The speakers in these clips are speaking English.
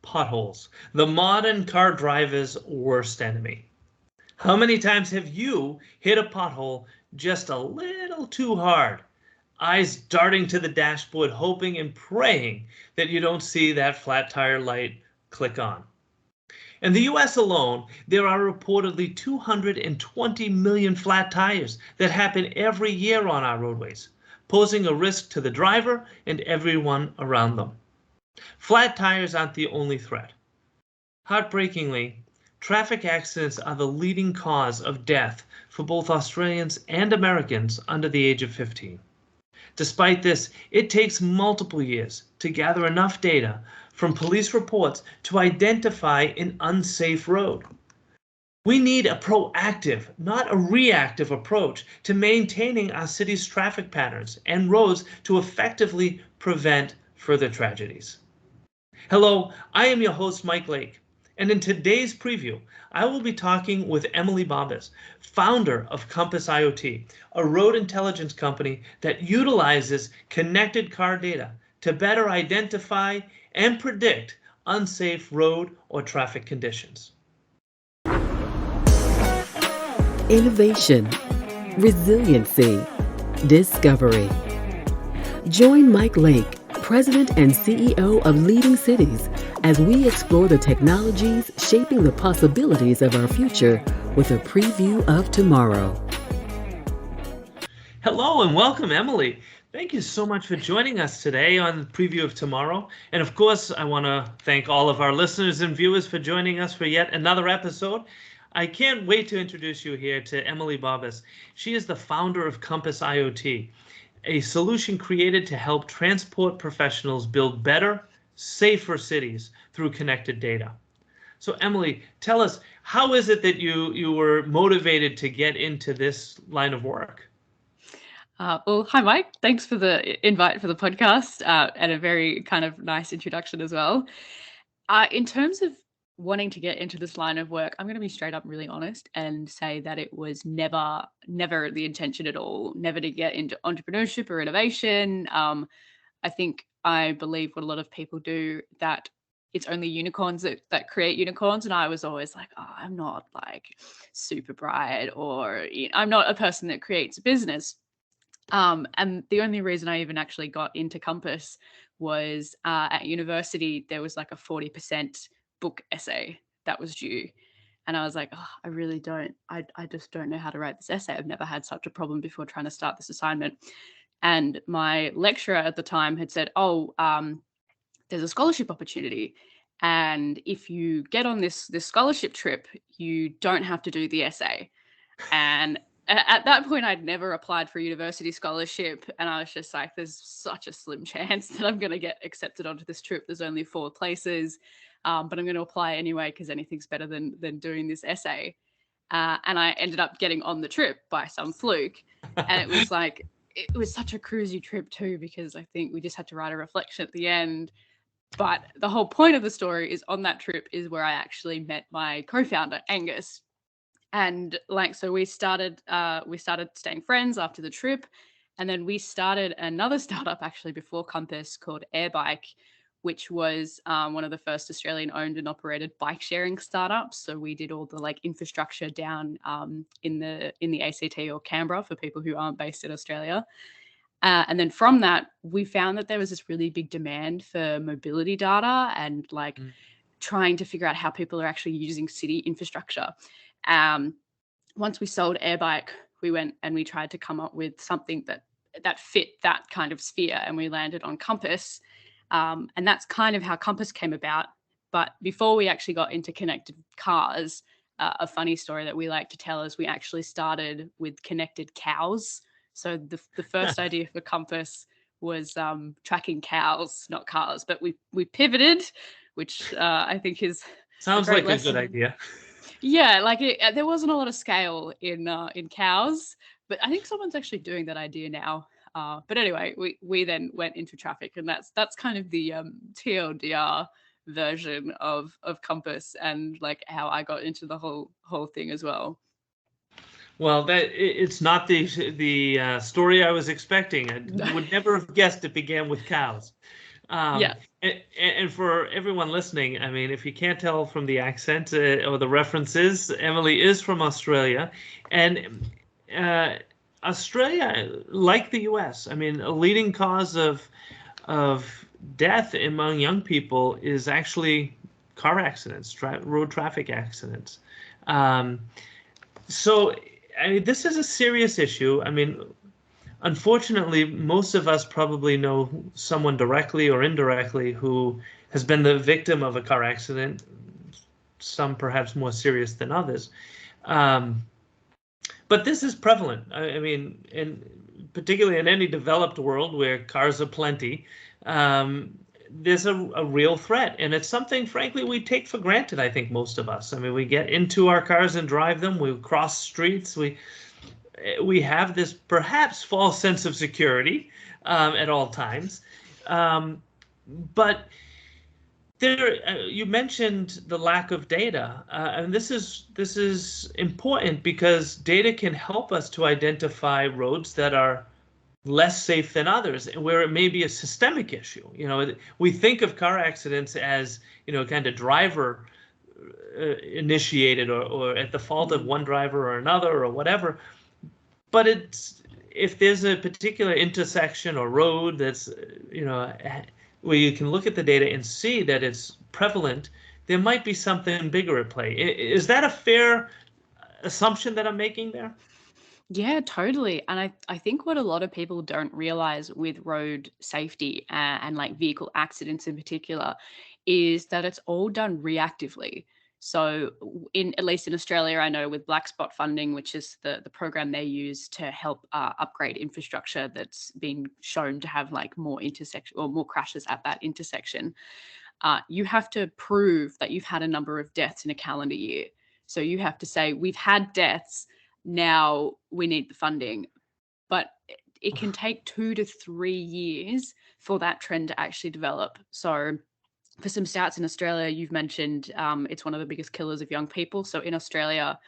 potholes, the modern car driver's worst enemy. How many times have you hit a pothole just a little too hard? Eyes darting to the dashboard, hoping and praying that you don't see that flat tire light click on. In the US alone, there are reportedly 220 million flat tires that happen every year on our roadways, posing a risk to the driver and everyone around them. Flat tires aren't the only threat. Heartbreakingly, traffic accidents are the leading cause of death for both Australians and Americans under the age of 15. Despite this, it takes multiple years to gather enough data from police reports to identify an unsafe road. We need a proactive, not a reactive approach to maintaining our city's traffic patterns and roads to effectively prevent further tragedies. Hello, I am your host, Mike Lake, and in today's preview, I will be talking with Emily Bobis, founder of Compass IoT, a road intelligence company that utilizes connected car data to better identify and predict unsafe road or traffic conditions. Innovation, resiliency, discovery. Join Mike Lake, President and CEO of Leading Cities, as we explore the technologies shaping the possibilities of our future with a preview of tomorrow. Hello and welcome, Emily. Thank you so much for joining us today on the preview of tomorrow. And of course, I want to thank all of our listeners and viewers for joining us for yet another episode. I can't wait to introduce you here to Emily Bobis. She is the founder of Compass IoT, a solution created to help transport professionals build better, safer cities through connected data. So Emily, tell us, how is it that you were motivated to get into this line of work? Well, hi, Mike. Thanks for the invite for the podcast and a very kind of nice introduction as well. In terms of wanting to get into this line of work, I'm going to be straight up really honest and say that it was never the intention at all, never to get into entrepreneurship or innovation. I believe what a lot of people do, that it's only unicorns that create unicorns. And I was always like, oh, I'm not like super bright, or I'm not a person that creates a business. And the only reason I even actually got into Compass was at university, there was like a 40% book essay that was due. And I was like, oh, I just don't know how to write this essay. I've never had such a problem before trying to start this assignment. And my lecturer at the time had said, there's a scholarship opportunity. And if you get on this scholarship trip, you don't have to do the essay. And at that point, I'd never applied for a university scholarship. And I was just like, there's such a slim chance that I'm going to get accepted onto this trip. There's only 4 places, but I'm going to apply anyway because anything's better than doing this essay. And I ended up getting on the trip by some fluke. And it was like, it was such a cruisy trip too, because I think we just had to write a reflection at the end. But the whole point of the story is on that trip is where I actually met my co-founder, Angus. And so we started staying friends after the trip. And then we started another startup actually before Compass called Airbike, which was one of the first Australian owned and operated bike sharing startups. So we did all the like infrastructure down in the ACT or Canberra for people who aren't based in Australia. And then from that, we found that there was this really big demand for mobility data and trying to figure out how people are actually using city infrastructure. Once we sold Airbike, we went and we tried to come up with something that fit that kind of sphere, and we landed on Compass. And that's kind of how Compass came about. But before we actually got into connected cars, a funny story that we like to tell is we actually started with connected cows. So the first idea for Compass was tracking cows, not cars. But we pivoted, which I think is sounds like a good idea. Yeah, there wasn't a lot of scale in cows, but I think someone's actually doing that idea now. But anyway, we then went into traffic, and that's kind of the TLDR version of Compass and like how I got into the whole thing as well. Well, it's not the story I was expecting. I would never have guessed it began with cows. Um, Yeah. and for everyone listening, I mean, if you can't tell from the accent or the references, Emily is from Australia, and uh, Australia, like the U.S., I mean, a leading cause of death among young people is actually car accidents, road traffic accidents. Um, so, I mean, this is a serious issue. I mean, unfortunately, most of us probably know someone directly or indirectly who has been the victim of a car accident, some perhaps more serious than others. Um, but this is prevalent. I mean, particularly in any developed world where cars are plenty, there's a real threat. And it's something, frankly, we take for granted, I think, most of us. I mean, we get into our cars and drive them, we cross streets, we have this perhaps false sense of security at all times. Um, but there, you mentioned the lack of data, and this is important because data can help us to identify roads that are less safe than others, and where it may be a systemic issue. You know, we think of car accidents as, you know, kind of driver initiated, or at the fault of Mm. one driver or another or whatever. But it's, if there's a particular intersection or road that's, you know, where you can look at the data and see that it's prevalent, there might be something bigger at play. Is that a fair assumption that I'm making there? Yeah, totally. And I think what a lot of people don't realize with road safety and like vehicle accidents in particular is that it's all done reactively. So in, at least in Australia, I know with black spot funding, which is the program they use to help upgrade infrastructure that's been shown to have like more intersection or more crashes at that intersection, you have to prove that you've had a number of deaths in a calendar year. So you have to say, we've had deaths, now we need the funding. But it can take 2 to 3 years for that trend to actually develop. So for some stats in Australia, you've mentioned it's one of the biggest killers of young people. So in Australia,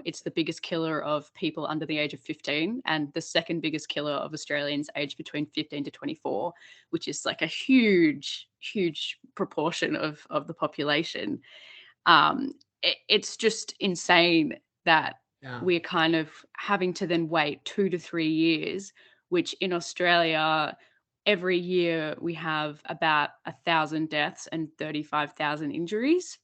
it's the biggest killer of people under the age of 15 and the second biggest killer of Australians aged between 15 to 24, which is like a huge, huge proportion of the population. It's just insane that Yeah. we're kind of having to then wait 2 to 3 years, which in Australia, every year we have about 1,000 deaths and 35,000 injuries.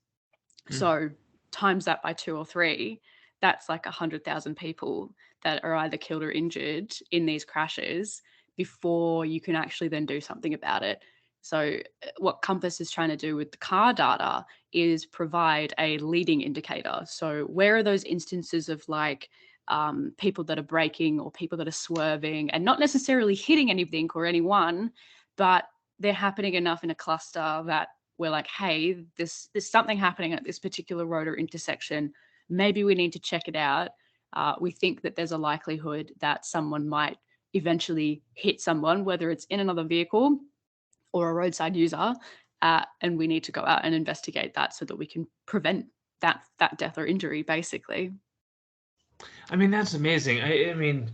Mm. So times that by 2 or 3, that's like 100,000 people that are either killed or injured in these crashes before you can actually then do something about it. So what Compass is trying to do with the car data is provide a leading indicator. So where are those instances of like people that are braking or people that are swerving and not necessarily hitting anything or anyone, but they're happening enough in a cluster that we're like, hey, there's something happening at this particular road or intersection. Maybe we need to check it out. We think that there's a likelihood that someone might eventually hit someone, whether it's in another vehicle or a roadside user, and we need to go out and investigate that so that we can prevent that death or injury, basically. I mean, that's amazing. I mean,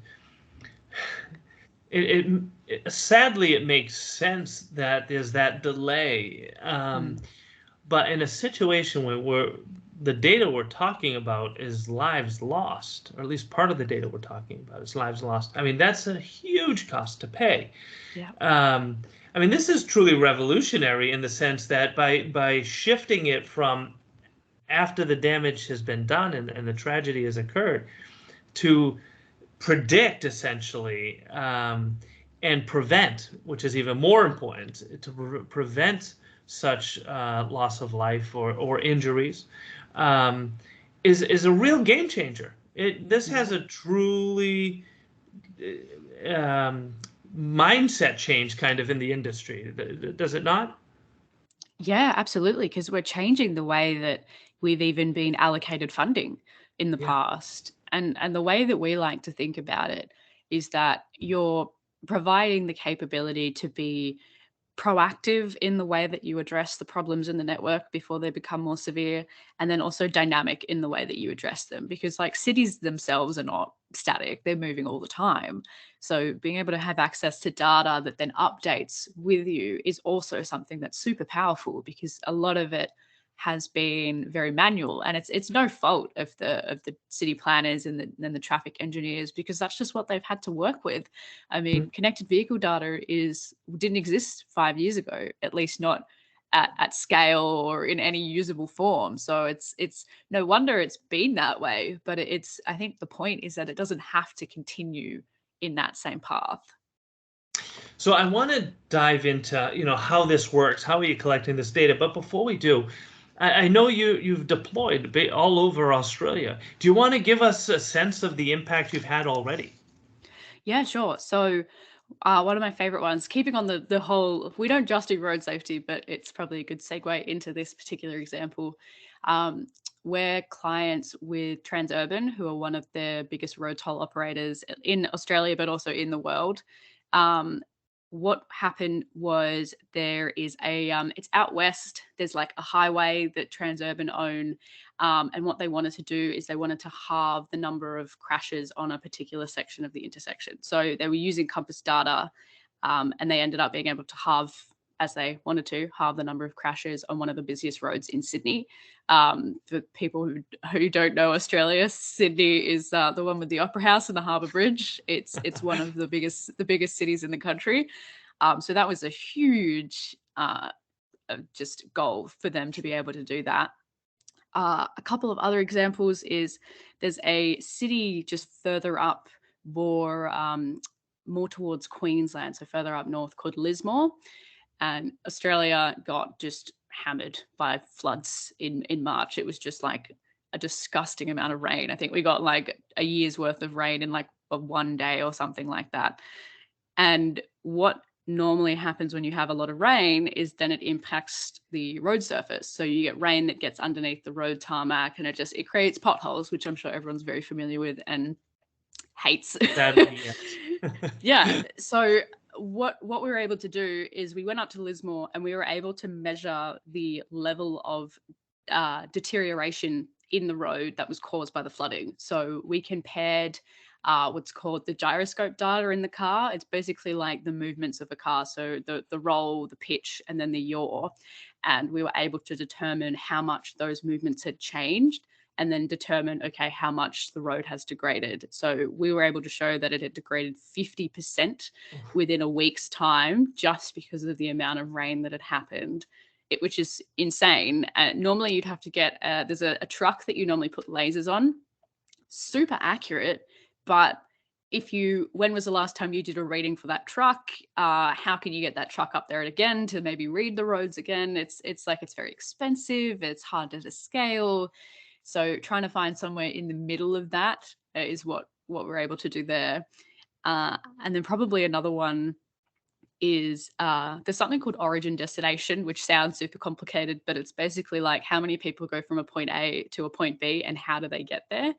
sadly it makes sense that there's that delay. Mm. But in a situation where the data we're talking about is lives lost, or at least part of the data we're talking about is lives lost. I mean, that's a huge cost to pay. Yeah. Um, I mean, this is truly revolutionary in the sense that by shifting it from after the damage has been done and the tragedy has occurred to predict essentially, and prevent, which is even more important, to prevent such loss of life or injuries, um, is a real game changer. This has Yeah. a truly mindset change kind of in the industry, does it not? Yeah, absolutely. Because we're changing the way that we've even been allocated funding in the Yeah. past. And the way that we like to think about it is that you're providing the capability to be proactive in the way that you address the problems in the network before they become more severe, and then also dynamic in the way that you address them, because like cities themselves are not static, they're moving all the time. So being able to have access to data that then updates with you is also something that's super powerful, because a lot of it has been very manual, and it's no fault of the city planners and the traffic engineers, because that's just what they've had to work with. I mean, connected vehicle data didn't exist 5 years ago, at least not at scale or in any usable form. So it's no wonder it's been that way. But I think the point is that it doesn't have to continue in that same path. So I want to dive into, how this works, how are you collecting this data? But before we do, I know you've deployed all over Australia. Do you want to give us a sense of the impact you've had already? Yeah, sure. So one of my favorite ones, keeping on the whole, we don't just do road safety, but it's probably a good segue into this particular example. Um, we're clients with Transurban, who are one of the biggest road toll operators in Australia, but also in the world. Um, what happened was there is it's out west. There's like a highway that Transurban own. And what they wanted to do is they wanted to halve the number of crashes on a particular section of the intersection. So they were using Compass data, and they ended up being able to halve, as they wanted to, halve the number of crashes on one of the busiest roads in Sydney. For people who don't know Australia, Sydney is the one with the Opera House and the Harbour Bridge. It's one of the biggest cities in the country. So that was a huge just goal for them to be able to do that. A couple of other examples is there's a city just further up, more towards Queensland, so further up north, called Lismore, and Australia got just hammered by floods in March. It was just like a disgusting amount of rain. I think we got like a year's worth of rain in like one day or something like that. And what normally happens when you have a lot of rain is then it impacts the road surface. So you get rain that gets underneath the road tarmac, and it creates potholes, which I'm sure everyone's very familiar with and hates. Sadly, yes. Yeah. So what we were able to do is we went up to Lismore and we were able to measure the level of deterioration in the road that was caused by the flooding. So we compared what's called the gyroscope data in the car. It's basically like the movements of a car, so the roll, the pitch, and then the yaw. And we were able to determine how much those movements had changed, and then determine, okay, how much the road has degraded. So we were able to show that it had degraded 50% within a week's time, just because of the amount of rain that had happened. Which is insane. Normally you'd have to get, there's a truck that you normally put lasers on, super accurate, but when was the last time you did a reading for that truck? How can you get that truck up there again to maybe read the roads again? It's very expensive, it's harder to scale. So trying to find somewhere in the middle of that is what we're able to do there. And then probably another one is there's something called origin destination, which sounds super complicated, but it's basically like how many people go from a point A to a point B and how do they get there.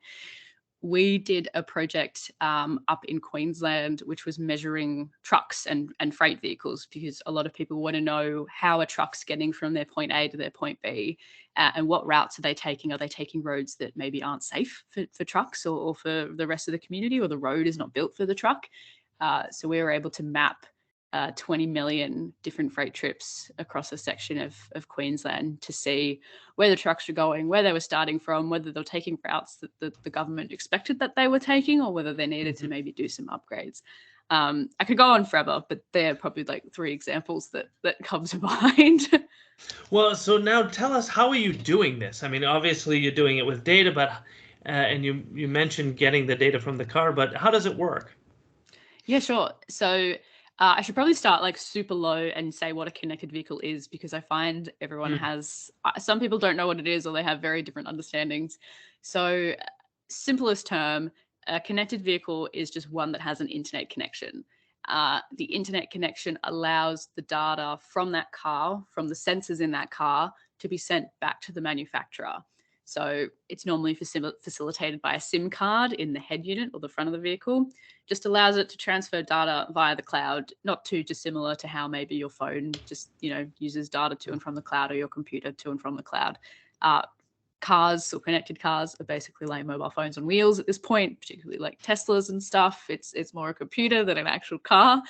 We did a project up in Queensland, which was measuring trucks and freight vehicles, because a lot of people want to know how a truck's getting from their point A to their point B, and what routes are they taking? Are they taking roads that maybe aren't safe for trucks or for the rest of the community, or the road is not built for the truck? So we were able to map 20 million different freight trips across a section of Queensland to see where the trucks were going, where they were starting from, whether they were taking routes that the government expected that they were taking, or whether they needed to maybe do some upgrades. I could go on forever, but they're probably like 3 examples that come to mind. Well, so now tell us, how are you doing this? I mean, obviously you're doing it with data, but and you mentioned getting the data from the car, but how does it work? Yeah, sure. So I should probably start like super low and say what a connected vehicle is, because I find everyone has, some people don't know what it is, or they have very different understandings. So simplest term, a connected vehicle is just one that has an internet connection. The internet connection allows the data from that car, from the sensors in that car, to be sent back to the manufacturer. So it's normally facilitated by a SIM card in the head unit or the front of the vehicle. Just allows it to transfer data via the cloud, not too dissimilar to how maybe your phone just, uses data to and from the cloud, or your computer to and from the cloud. Cars or connected cars are basically like mobile phones on wheels at this point, particularly like Teslas and stuff. It's more a computer than an actual car.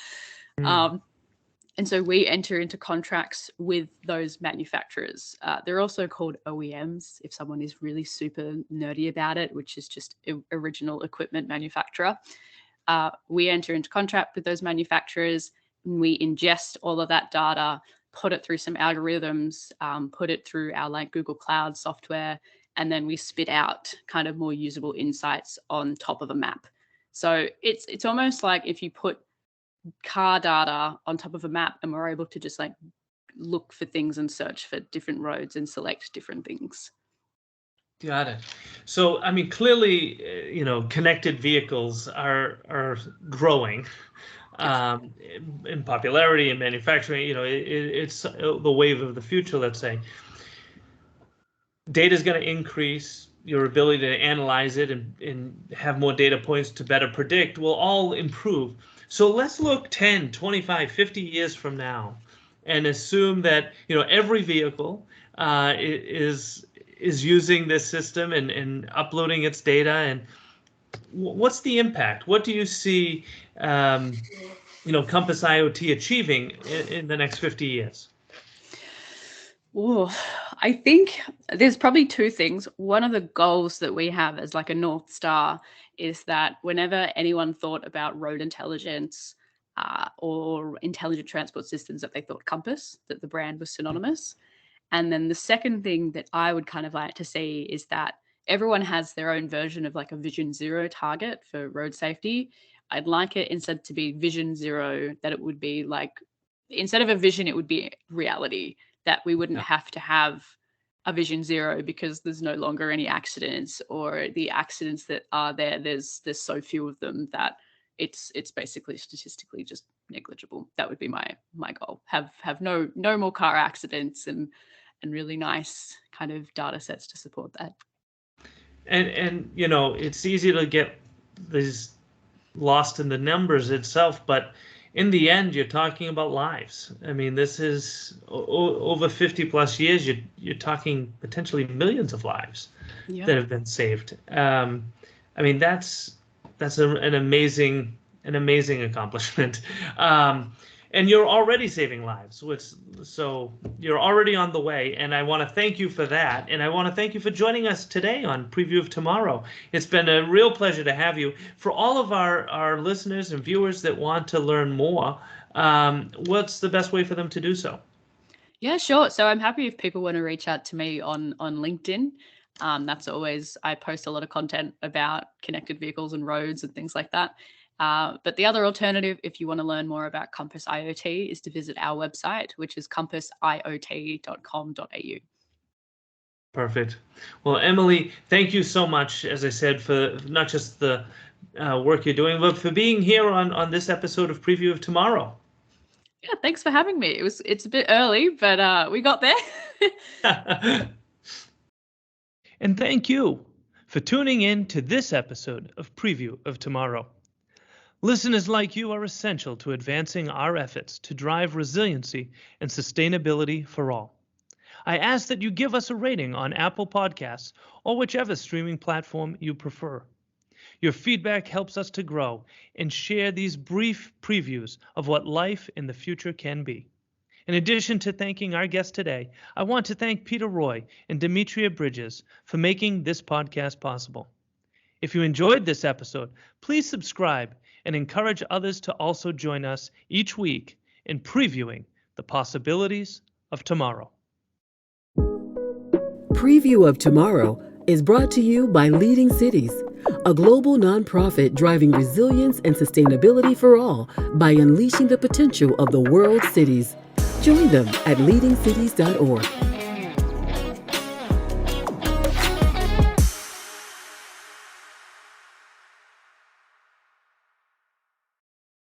And so we enter into contracts with those manufacturers. They're also called OEMs, if someone is really super nerdy about it, which is just original equipment manufacturer. We enter into contract with those manufacturers, and we ingest all of that data, put it through some algorithms, put it through our like Google Cloud software, and then we spit out kind of more usable insights on top of a map. So it's almost like if you put car data on top of a map, and we're able to just like look for things and search for different roads and select different things. Got it. So, I mean, clearly, connected vehicles are growing in popularity and manufacturing. It's the wave of the future, let's say. Data is going to increase. Your ability to analyze it and have more data points to better predict will all improve. So let's look 10, 25, 50 years from now and assume that every vehicle is using this system and uploading its data. And what's the impact? What do you see Compass IoT achieving in the next 50 years? Oh, I think there's probably two things. One of the goals that we have as like a North Star is that whenever anyone thought about road intelligence or intelligent transport systems, that they thought Compass, that the brand was synonymous. And then the second thing that I would kind of like to see is that everyone has their own version of like a Vision Zero target for road safety. I'd like it instead to be Vision Zero, that it would be like, instead of a vision, it would be reality, that we wouldn't have to have a Vision Zero because there's no longer any accidents, or the accidents that are there, there's so few of them that it's basically statistically just negligible. That would be my goal. Have no more car accidents and really nice kind of data sets to support that. And it's easy to get these lost in the numbers itself, but in the end, you're talking about lives. I mean, this is over 50 plus years. You're talking potentially millions of lives that have been saved. I mean, that's an amazing accomplishment. And you're already saving lives, so you're already on the way. And I want to thank you for that. And I want to thank you for joining us today on Preview of Tomorrow. It's been a real pleasure to have you. For all of our listeners and viewers that want to learn more, what's the best way for them to do so? Yeah, sure. So I'm happy if people want to reach out to me on LinkedIn. That's always, I post a lot of content about connected vehicles and roads and things like that. But the other alternative, if you want to learn more about Compass IoT, is to visit our website, which is compassiot.com.au. Perfect. Well, Emily, thank you so much, as I said, for not just the work you're doing, but for being here on this episode of Preview of Tomorrow. Yeah, thanks for having me. It's a bit early, but we got there. And thank you for tuning in to this episode of Preview of Tomorrow. Listeners like you are essential to advancing our efforts to drive resiliency and sustainability for all. I ask that you give us a rating on Apple Podcasts or whichever streaming platform you prefer. Your feedback helps us to grow and share these brief previews of what life in the future can be. In addition to thanking our guest today, I want to thank Peter Roy and Demetria Bridges for making this podcast possible. If you enjoyed this episode, please subscribe and encourage others to also join us each week in previewing the possibilities of tomorrow. Preview of Tomorrow is brought to you by Leading Cities, a global nonprofit driving resilience and sustainability for all by unleashing the potential of the world's cities. Join them at leadingcities.org.